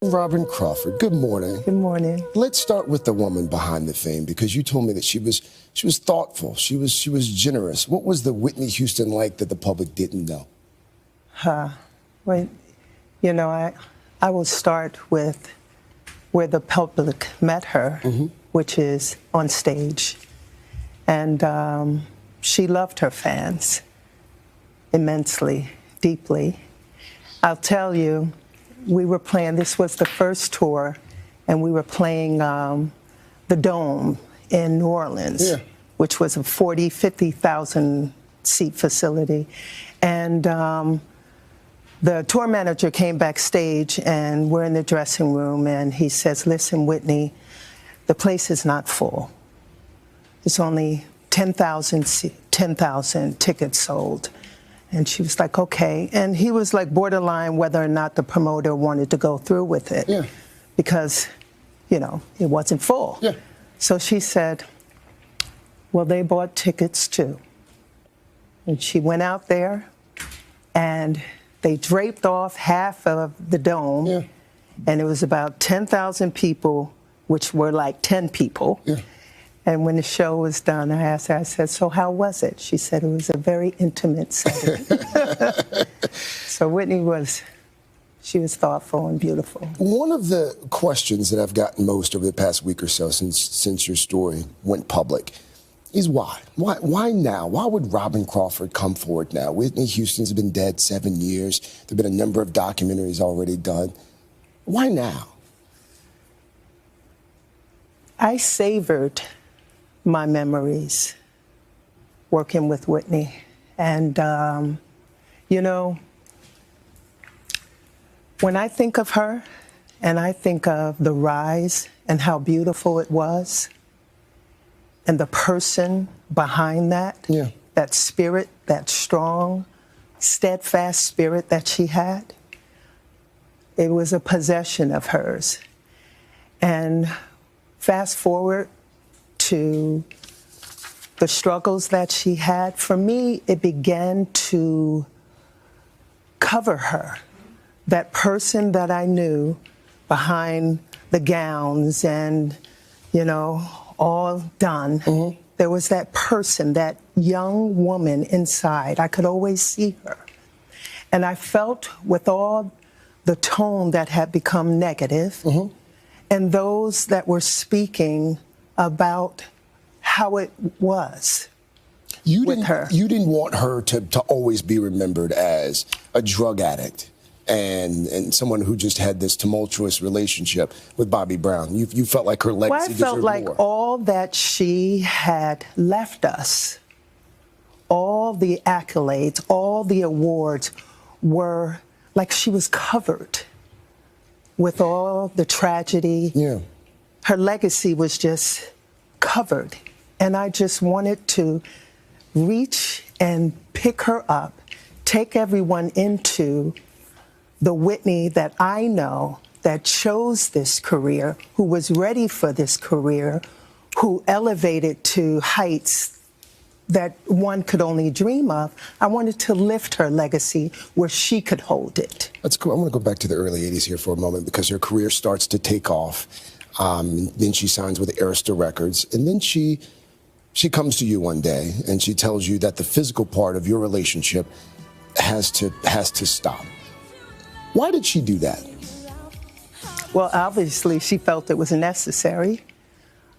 Robyn Crawford, good morning. Good morning. Let's start with the woman behind the fame, because you told me that she was thoughtful, she was generous. What was the Whitney Houston like that the public didn't know? Well, you know, I will start with where the public met her, which is on stage. And she loved her fans immensely, deeply. I'll tell you, we were playing, this was the first tour, and we were playing the Dome in New Orleans, which was a 50,000 seat facility. And the tour manager came backstage, and we're in the dressing room, and he says, listen, Whitney, the place is not full. There's only 10,000 tickets sold. And she was like, okay. And he was like borderline whether or not the promoter wanted to go through with it. Yeah. Because, you know, it wasn't full. Yeah. So she said, well, they bought tickets too. And she went out there, and they draped off half of the Dome. Yeah. And it was about 10,000 people, which were like 10 people. Yeah. And when the show was done, I asked her, I said, so how was it? She said it was a very intimate setting. So Whitney she was thoughtful and beautiful. One of the questions that I've gotten most over the past week or so since your story went public is why? Why now? Why would Robyn Crawford come forward now? Whitney Houston's been dead 7 years. There have been a number of documentaries already done. Why now? I savored my memories working with Whitney. And, you know, when I think of her and I think of the rise and how beautiful it was and the person behind that, that spirit, that strong, steadfast spirit that she had, it was a possession of hers. And fast forward to the struggles that she had, for me, it began to cover her. That person that I knew behind the gowns and, you know, all done, there was that person, that young woman inside. I could always see her. And I felt with all the tone that had become negative, and those that were speaking about how it was with her. You didn't want her to always be remembered as a drug addict and someone who just had this tumultuous relationship with Bobby Brown. You felt like her legacy deserved more. I felt like all that she had left us, all the accolades, all the awards, were like she was covered with all the tragedy. Yeah. Her legacy was just covered. And I just wanted to reach and pick her up, take everyone into the Whitney that I know, that chose this career, who was ready for this career, who elevated to heights that one could only dream of. I wanted to lift her legacy where she could hold it. That's cool. I want to go back to the early 80s here for a moment, because her career starts to take off. Then she signs with Arista Records, and then she comes to you one day and she tells you that the physical part of your relationship has to stop. Why did she do that? Well, obviously she felt it was necessary.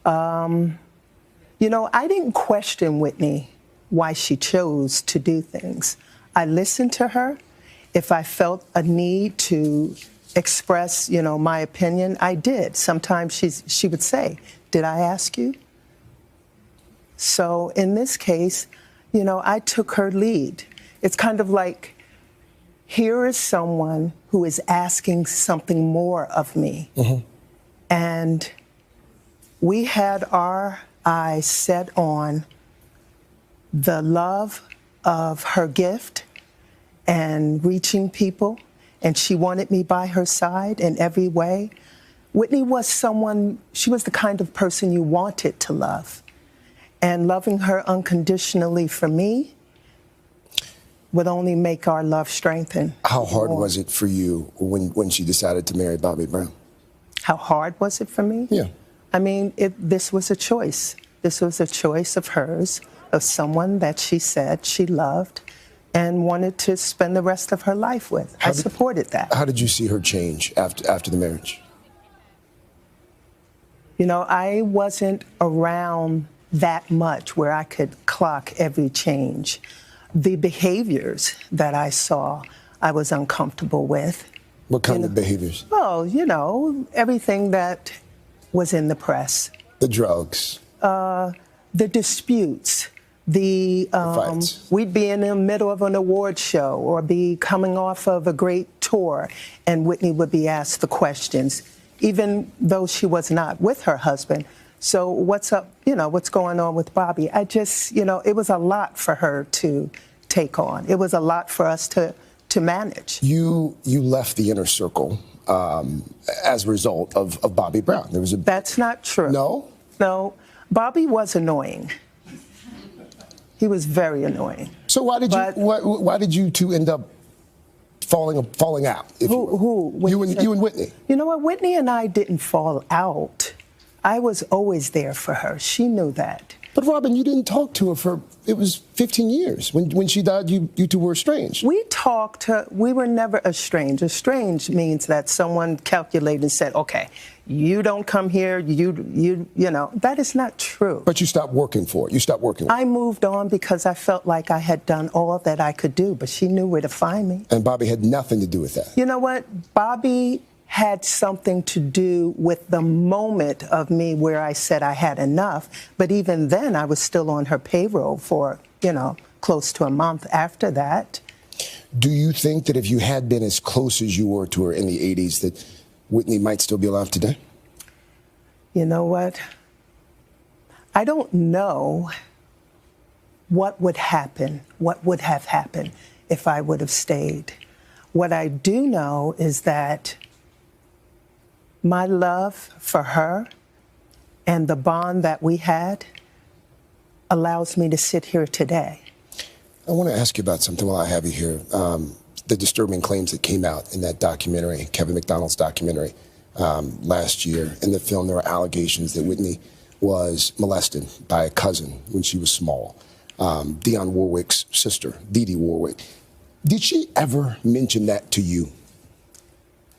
You know, I didn't question Whitney why she chose to do things. I listened to her. If I felt a need to express, you know, my opinion, I did. Sometimes she would say, did I ask you? So in this case, you know, I took her lead. It's kind of like, here is someone who is asking something more of me. And we had our eyes set on the love of her gift and reaching people, and she wanted me by her side in every way. Whitney was someone, she was the kind of person you wanted to love. And loving her unconditionally for me would only make our love strengthen. How hard was it for you when she decided to marry Bobby Brown? how hard was it for me? Yeah. I mean, this was a choice. This was a choice of hers, of someone that she said she loved and wanted to spend the rest of her life with. I supported that. How did you see her change after the marriage? You know, I wasn't around that much where I could clock every change. The behaviors that I saw, I was uncomfortable with. What kind of behaviors? Well, you know, everything that was in the press. The drugs. The disputes. The fights. We'd be in the middle of an award show or be coming off of a great tour, and Whitney would be asked the questions, even though she was not with her husband. So what's up, you know, what's going on with Bobby? I just, you know, it was a lot for her to take on. It was a lot for us to manage. You left the inner circle as a result of Bobby Brown. There was a... That's not true. No? No. Bobby was annoying. He was very annoying. So why did you two end up falling out? Who? You and Whitney. You know what? Whitney and I didn't fall out. I was always there for her. She knew that. But Robyn, you didn't talk to her for, it was 15 years. When she died, you two were estranged. We talked, we were never estranged. Estranged means that someone calculated and said, okay, you don't come here, you know, that is not true. But you stopped working for it. You stopped working with it. I moved on because I felt like I had done all that I could do, but she knew where to find me. And Bobby had nothing to do with that. You know what? Bobby had something to do with the moment of me where I said I had enough. But even then, I was still on her payroll for, you know, close to a month after that. Do you think that if you had been as close as you were to her in the 80s, that Whitney might still be alive today? You know what? I don't know what would happen, what would have happened if I would have stayed. What I do know is that my love for her and the bond that we had allows me to sit here today. I want to ask you about something while I have you here. The disturbing claims that came out in that documentary, Kevin McDonald's documentary, last year. In the film, there were allegations that Whitney was molested by a cousin when she was small, Dionne Warwick's sister, Dee Dee Warwick. Did she ever mention that to you?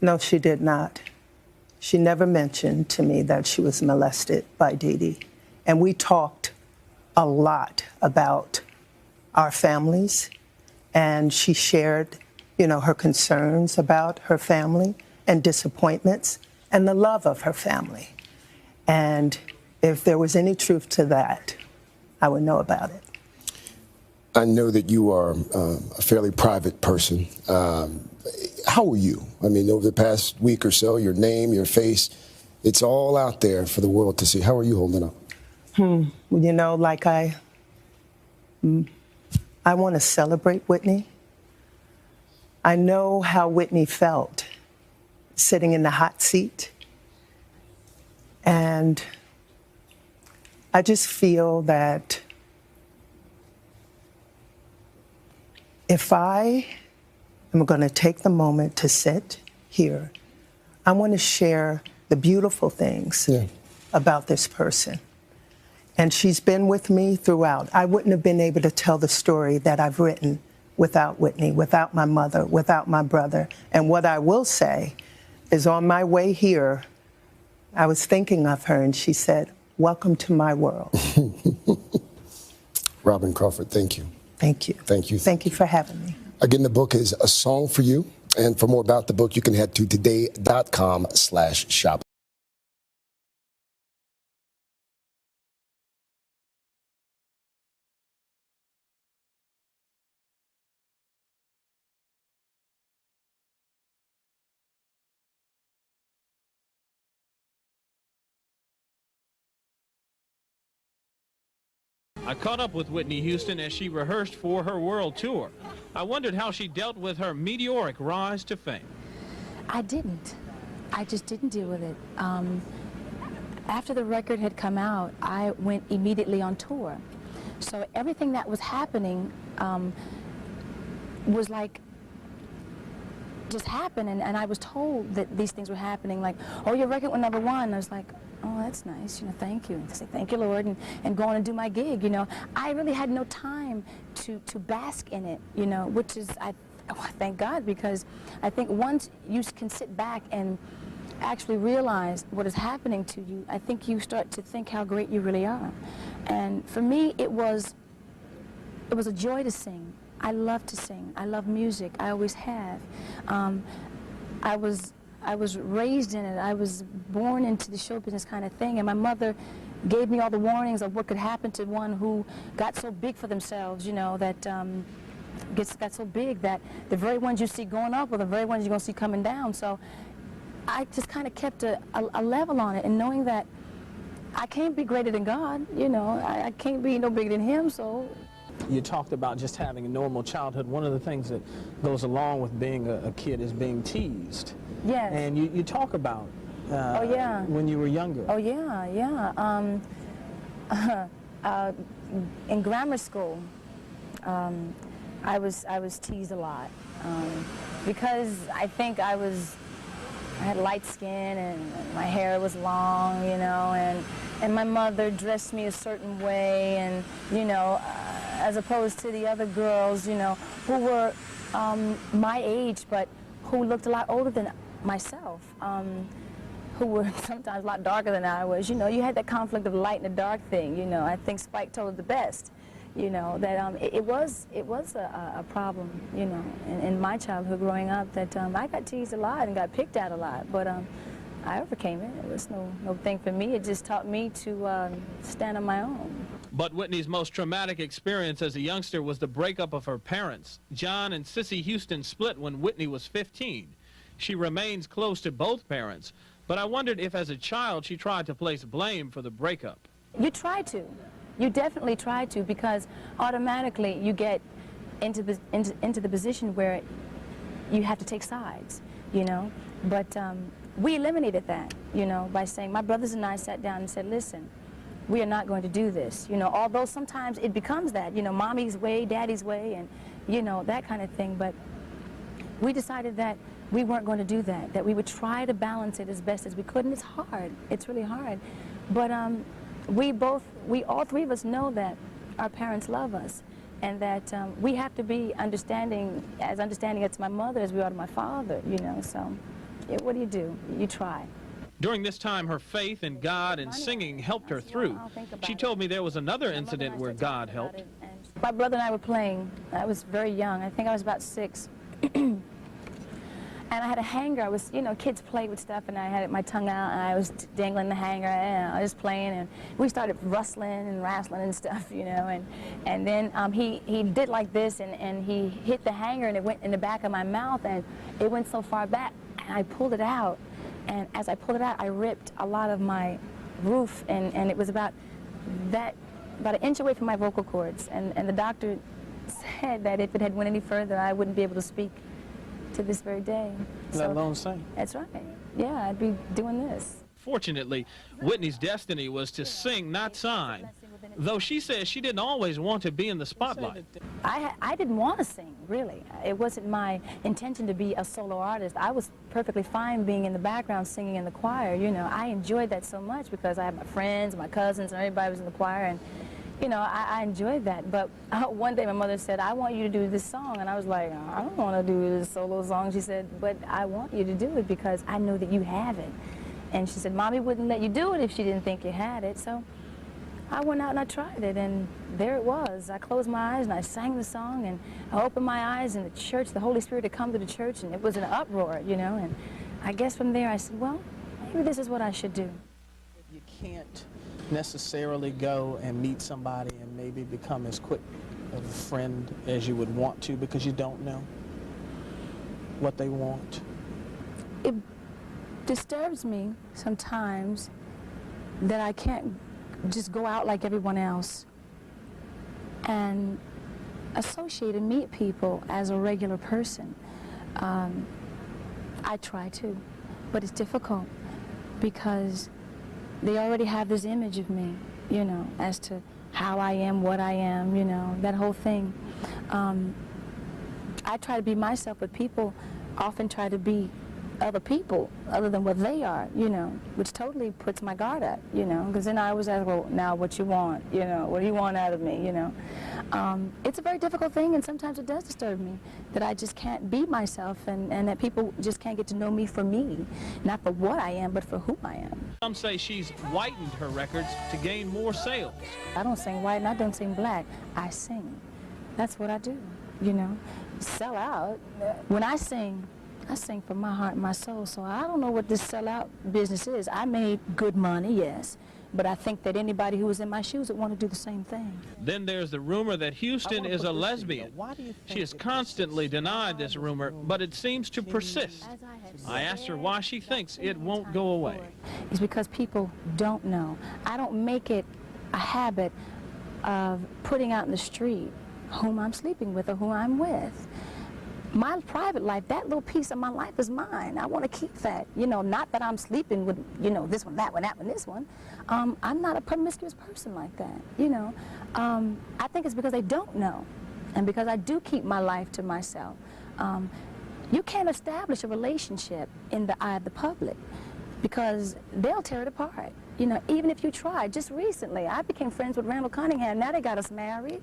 No, she did not. She never mentioned to me that she was molested by Dee Dee. And we talked a lot about our families, and she shared, you know, her concerns about her family and disappointments and the love of her family. And if there was any truth to that, I would know about it. I know that you are a fairly private person. How are you? I mean, over the past week or so, your name, your face, it's all out there for the world to see. How are you holding up? You know, like I want to celebrate Whitney. I know how Whitney felt sitting in the hot seat. And I just feel that if I am going to take the moment to sit here, I want to share the beautiful things about this person. And she's been with me throughout. I wouldn't have been able to tell the story that I've written without Whitney, without my mother, without my brother. And what I will say is on my way here, I was thinking of her and she said, "Welcome to my world." Robyn Crawford, thank you. Thank you. Thank you. Thank you for having me. Again, the book is A Song for You. And for more about the book, you can head to today.com/shop. I caught up with Whitney Houston as she rehearsed for her world tour. I wondered how she dealt with her meteoric rise to fame. I didn't. I just didn't deal with it. After the record had come out, I went immediately on tour. So everything that was happening was like just happened, and I was told that these things were happening, like, oh, your record went #1. I was like, oh, that's nice, you know, thank you. And I say, thank you, Lord, and go on and do my gig, you know. I really had no time to bask in it, you know, which is, I thank God, because I think once you can sit back and actually realize what is happening to you, I think you start to think how great you really are. And for me, it was a joy to sing. I love to sing. I love music. I always have. I was raised in it. I was born into the show business kind of thing, and my mother gave me all the warnings of what could happen to one who got so big for themselves, you know, that got so big that the very ones you see going up are the very ones you're going to see coming down. So I just kind of kept a level on it, and knowing that I can't be greater than God, you know, I can't be no bigger than Him, so. You talked about just having a normal childhood. One of the things that goes along with being a kid is being teased. Yes. And you talk about oh, yeah. when you were younger. Oh, yeah, yeah. In grammar school, I was teased a lot because I think I had light skin and my hair was long, you know, and my mother dressed me a certain way, and, you know, as opposed to the other girls, you know, who were my age, but who looked a lot older than myself, who were sometimes a lot darker than I was. You know, you had that conflict of light and the dark thing, you know. I think Spike told it the best, you know, that it was a problem, you know, in my childhood growing up, that I got teased a lot and got picked at a lot, but I overcame it. It was no thing for me. It just taught me to stand on my own. But Whitney's most traumatic experience as a youngster was the breakup of her parents. John and CICI Houston split when Whitney was 15. She remains close to both parents, but I wondered if as a child she tried to place blame for the breakup. You try to. You definitely try to, because automatically you get into the position where you have to take sides, you know. But we eliminated that, you know, by saying, my brothers and I sat down and said, listen, we are not going to do this, you know, although sometimes it becomes that, you know, mommy's way, daddy's way, and, you know, that kind of thing. But we decided that we weren't going to do that, that we would try to balance it as best as we could, and it's hard. It's really hard. But we all three of us know that our parents love us, and that we have to be understanding as my mother as we are to my father, you know, so what do? You try. During this time, her faith in God and singing helped her through. She told me there was another incident where God helped. My brother and I were playing. I was very young. I think I was about 6. And I had a hanger. I was, you know, kids played with stuff, and I had my tongue out, and I was dangling the hanger, and I was playing, and we started rustling and wrestling and stuff, you know, and then he did like this, and he hit the hanger, and it went in the back of my mouth, and it went so far back, and I pulled it out. And as I pulled it out, I ripped a lot of my roof, and it was about an inch away from my vocal cords. And the doctor said that if it had went any further, I wouldn't be able to speak to this very day. Let alone sing. That's right. Yeah, I'd be doing this. Fortunately, Whitney's destiny was to sing, not sign, though she says she didn't always want to be in the spotlight. I didn't want to sing, really. It wasn't my intention to be a solo artist. I was perfectly fine being in the background singing in the choir, you know. I enjoyed that so much because I had my friends, my cousins, and everybody was in the choir, and, you know, I enjoyed that. But one day my mother said, I want you to do this song, and I was like, I don't want to do this solo song. She said, but I want you to do it because I know that you have it. And she said, Mommy wouldn't let you do it if she didn't think you had it. So I went out and I tried it, and there it was. I closed my eyes and I sang the song, and I opened my eyes, and the church, the Holy Spirit had come to the church, and it was an uproar, you know. And I guess from there I said, well, maybe this is what I should do. You can't necessarily go and meet somebody and maybe become as quick of a friend as you would want to because you don't know what they want. It disturbs me sometimes that I can't just go out like everyone else and associate and meet people as a regular person. I try to, but it's difficult because they already have this image of me, you know, as to how I am, what I am, you know, that whole thing. I try to be myself, but people often try to be other people other than what they are, you know, which totally puts my guard up, you know, because then I always ask, well, now what you want, you know, what do you want out of me, you know. It's a very difficult thing, and sometimes it does disturb me that I just can't be myself, and that people just can't get to know me for me, not for what I am, but for who I am. Some say she's whitened her records to gain more sales. I don't sing white and I don't sing black. I sing. That's what I do, you know. Sell out. When I sing from my heart and my soul, so I don't know what this sellout business is. I made good money, yes, but I think that anybody who was in my shoes would want to do the same thing. Then there's the rumor that Houston is a lesbian. She has constantly denied this rumor, but it seems to persist. I asked her why she thinks it won't go away. It's because people don't know. I don't make it a habit of putting out in the street whom I'm sleeping with or who I'm with. My private life, that little piece of my life is mine. I want to keep that. You know, not that I'm sleeping with, you know, this one, that one, that one, this one. I'm not a promiscuous person like that, you know. I think it's because they don't know, and because I do keep my life to myself. You can't establish a relationship in the eye of the public because they'll tear it apart. You know, even if you try. Just recently, I became friends with Randall Cunningham. Now they got us married.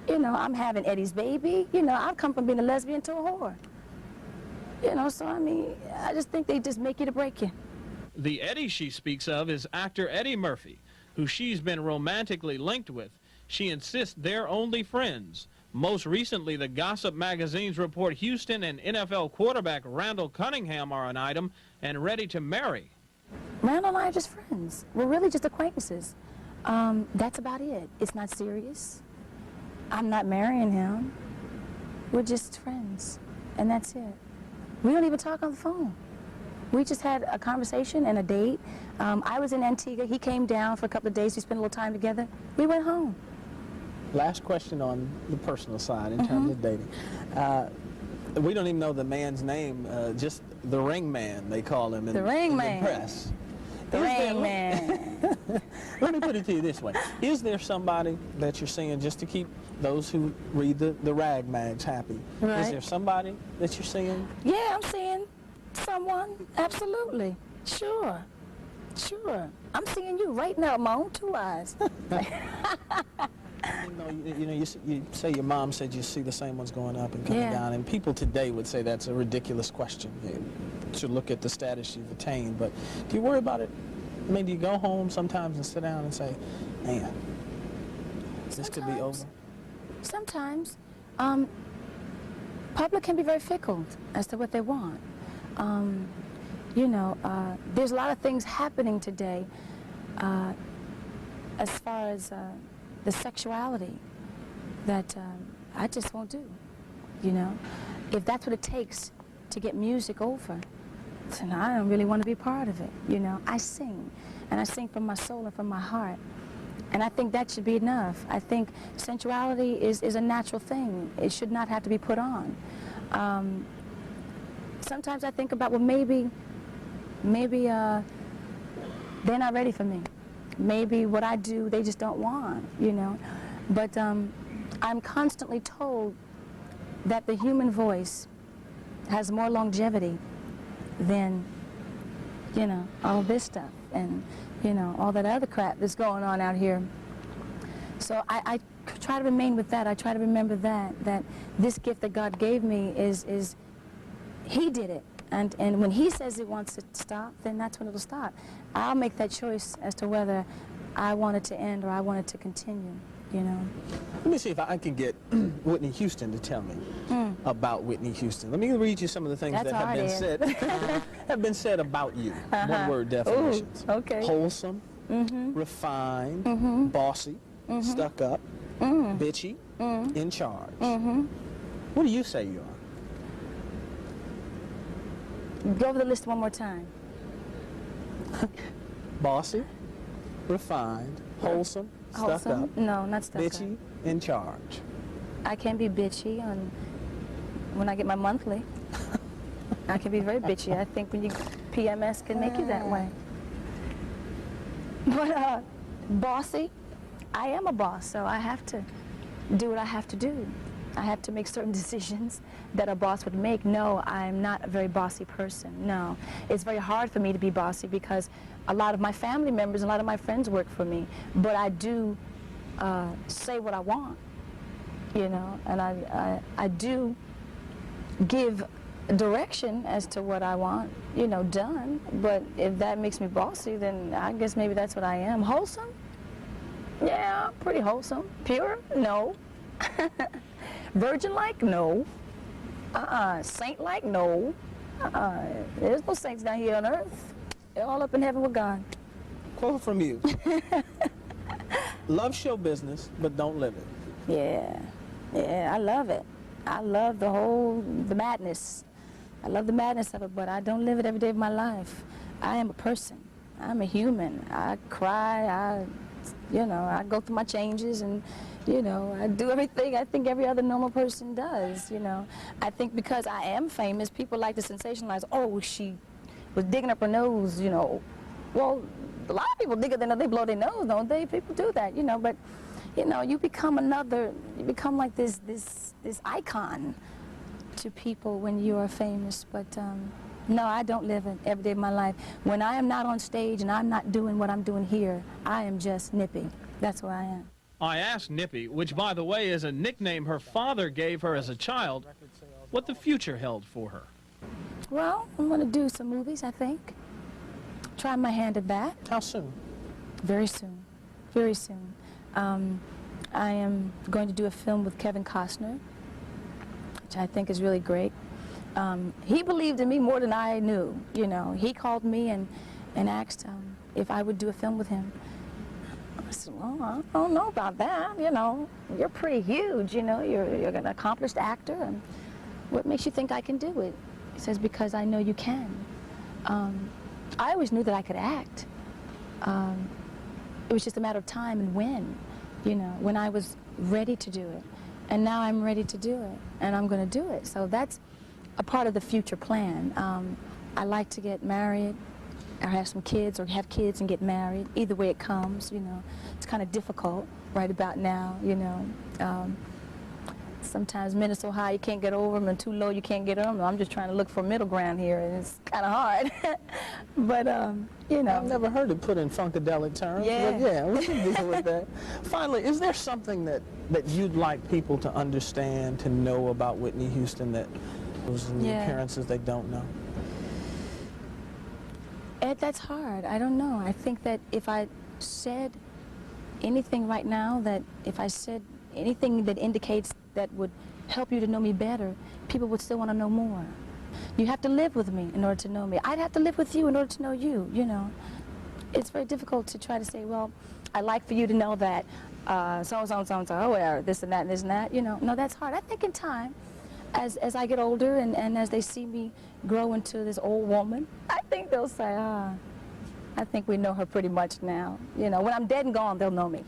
You know, I'm having Eddie's baby. You know, I've come from being a lesbian to a whore. You know, so I mean, I just think they just make you to break you. The Eddie she speaks of is actor Eddie Murphy, who she's been romantically linked with. She insists they're only friends. Most recently, the Gossip magazines report Houston and NFL quarterback Randall Cunningham are an item and ready to marry. Randall and I are just friends. We're really just acquaintances. That's about it. It's not serious. I'm not marrying him. We're just friends, and that's it. We don't even talk on the phone. We just had a conversation and a date. I was in Antigua. He came down for a couple of days. We spent a little time together. We went home. Last question on the personal side in terms of dating. We don't even know the man's name, just the ring man, they call him in the press. The Rain Man. Let me put it to you this way. Is there somebody that you're seeing, just to keep those who read the rag mags happy, right. Is there somebody that you're seeing? Yeah, I'm seeing someone. Absolutely. Sure. Sure. I'm seeing you right now with my own two eyes. You say your mom said you see the same ones going up and coming down, and people today would say that's a ridiculous question to look at the status you've attained, but do you worry about it? I mean, do you go home sometimes and sit down and say, man, this could be over? Sometimes. Public can be very fickle as to what they want. There's a lot of things happening today as far as the sexuality that I just won't do, you know. If that's what it takes to get music over, then I don't really want to be part of it, you know. I sing, and I sing from my soul and from my heart, and I think that should be enough. I think sensuality is a natural thing. It should not have to be put on. Sometimes I think about, well, maybe they're not ready for me. Maybe what I do, they just don't want, you know. But I'm constantly told that the human voice has more longevity than, you know, all this stuff and, you know, all that other crap that's going on out here. So I try to remain with that. I try to remember that this gift that God gave me is He did it. And when He says He wants it to stop, then that's when it'll stop. I'll make that choice as to whether I want it to end or I want it to continue, you know. Let me see if I can get Whitney Houston to tell me about Whitney Houston. Let me read you some of the things that have been said about you. One-word definitions. Ooh, okay. Wholesome, refined, bossy, stuck up, bitchy, in charge. What do you say you are? Go over the list one more time. Bossy, refined, wholesome, stuck up. No, not stuck up. Bitchy, in charge. I can be bitchy when I get my monthly. I can be very bitchy. I think when you PMS can make you that way. But bossy, I am a boss, so I have to do what I have to do. I have to make certain decisions that a boss would make. No, I'm not a very bossy person, no. It's very hard for me to be bossy because a lot of my family members, a lot of my friends work for me, but I do say what I want, you know, and I do give direction as to what I want, you know, done, but if that makes me bossy, then I guess maybe that's what I am. Wholesome? Yeah, pretty wholesome. Pure? No. Virgin-like? No. Saint-like? No. There's no saints down here on earth. They're all up in heaven with God. Quote from you. Love show business, but don't live it. Yeah. Yeah, I love it. I love the madness. I love the madness of it, but I don't live it every day of my life. I am a person. I'm a human. I cry, you know, I go through my changes and, you know, I do everything I think every other normal person does, you know. I think because I am famous, people like to sensationalize, oh, she was digging up her nose, you know. Well, a lot of people dig it, they blow their nose, don't they? People do that, you know, but, you know, you become like this icon to people when you are famous, but no, I don't live it every day of my life. When I am not on stage and I'm not doing what I'm doing here, I am just Nippy. That's where I am. I asked Nippy, which by the way is a nickname her father gave her as a child, what the future held for her. Well, I'm going to do some movies, I think. Try my hand at that. How soon? Very soon. Very soon. I am going to do a film with Kevin Costner, which I think is really great. He believed in me more than I knew, you know. He called me and asked if I would do a film with him. I said, well, I don't know about that, you know. You're pretty huge, you know. You're an accomplished actor, and what makes you think I can do it? He says, because I know you can. I always knew that I could act. It was just a matter of time and when, you know, when I was ready to do it. And now I'm ready to do it, and I'm going to do it. So that's a part of the future plan. I like to get married, or have some kids, or have kids and get married. Either way it comes, you know. It's kind of difficult right about now, you know. Sometimes men are so high you can't get over them, and too low you can't get on them. I'm just trying to look for a middle ground here, and it's kind of hard. But, you know. I've never heard it put in funkadelic terms. Yeah. But yeah, we can deal with that. Finally, is there something that you'd like people to understand, to know about Whitney Houston that was in the appearances they don't know? Ed, that's hard. I don't know. I think that if I said anything right now, that if I said anything that indicates that would help you to know me better, people would still want to know more. You have to live with me in order to know me. I'd have to live with you in order to know you, you know. It's very difficult to try to say, well, I'd like for you to know that so-and-so and so-and-so, or this and that, you know. No, that's hard. I think in time, as I get older and as they see me grow into this old woman, I think they'll say, I think we know her pretty much now. You know, when I'm dead and gone, they'll know me.